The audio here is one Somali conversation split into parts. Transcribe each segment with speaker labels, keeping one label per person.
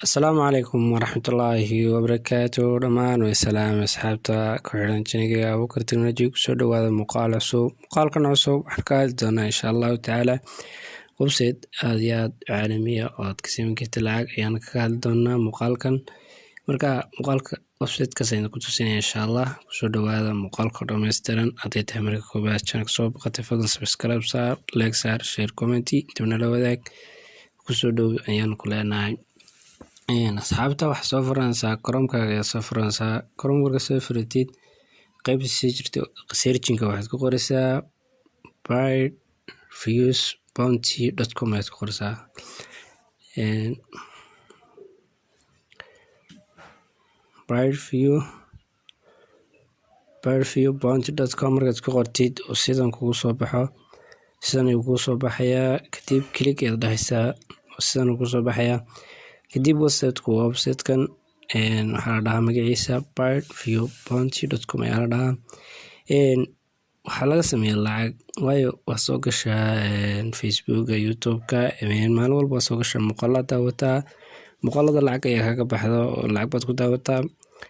Speaker 1: السلام عليكم ورحمة الله وبركاته دمان وسلام أصحابتا كحران جنيجا أبو تكنولوجي كسودو هذا مقال عصوب مقال كان عصوب حكاية دونا إن شاء الله تعالى وبسيط آديات عالمية واتكسيم كتلاعق يعني كهال دونا مقال كان مركا مقال وبسيط كسين كتوسين إن شاء الله كسودو هذا مقال كرمسترن أديت أمريكا كوبات شانك صوب قتفضل سبسكرايب صار لايك صار شير كومنتي تمنى لو ذاك كسودو أيان كلنا asxaabta wax soo furanaysaa Chrome-kaaga ayaa soo furanaysaa Chrome-ka soo furatid qaybta sii jirto searching-ka waxaad ku qoraysaa birdviewsbounty.com ayaad ku qoraysaa birdviewbounty.com markaad ku qortid oo sidan kugu soo baxo sidan ayuu kugu soo baxayaa kadib click ayaad dhahaysaa oo sidan kugu soo baxayaa kadib website-kan waxaa la dhahaa magaciisa birdviewbounty.com ayaa la dhahaa waxaa laga sameeyaa lacag waayo waa soo gashaa Facebook YouTube-ka maalin walba waa soo gashaa muuqaalada daawataa muuqaalada lacag ayaa kaga baxdo oo lacag baad ku daawataa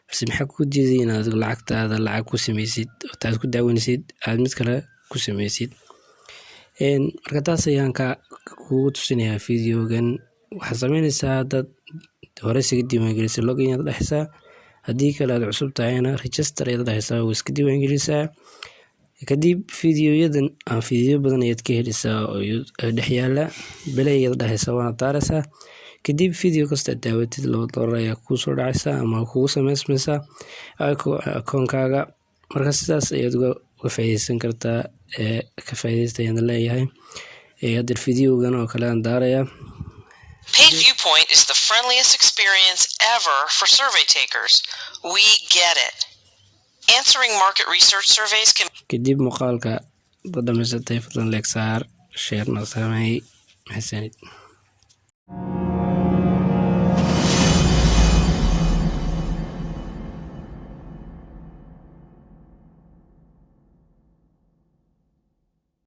Speaker 1: balse maxaa ku diiday inaad lacagtaada lacag ku sameysid oo taad ku daawanaysid aad mid kale ku sameysid marka taas ayaan kugu tusinayaa videogan waxaad sameynaysaa dad hore isaga diiwaangelisay login ayaad dhahaysaa haddii kale aad cusub tahayna register ayaad dhahaysaa oo iska diiwaangelisaa kadib fiidiyo badan ayaad ka helaysaa oo dhex yaala play ayaad dhahaysaa waana daaraysaa kadib fiidiyo kasta aad daawatid $2 ayaa kuu soo dhacaysaa ama kugu sameysmaysaa akoonkaaga marka sidaas ayaad uga faa'iideysan kartaa ka faa'iideysta ayaan leeyahay hadda fiidiyogan oo kale aan daarayaa.
Speaker 2: Paid Viewpoint is the friendliest experience ever for survey takers. We get it. Answering market research surveys can...
Speaker 1: kadib muuqaalka dhammaysatay fadlan like saar share na samee mahadsanid.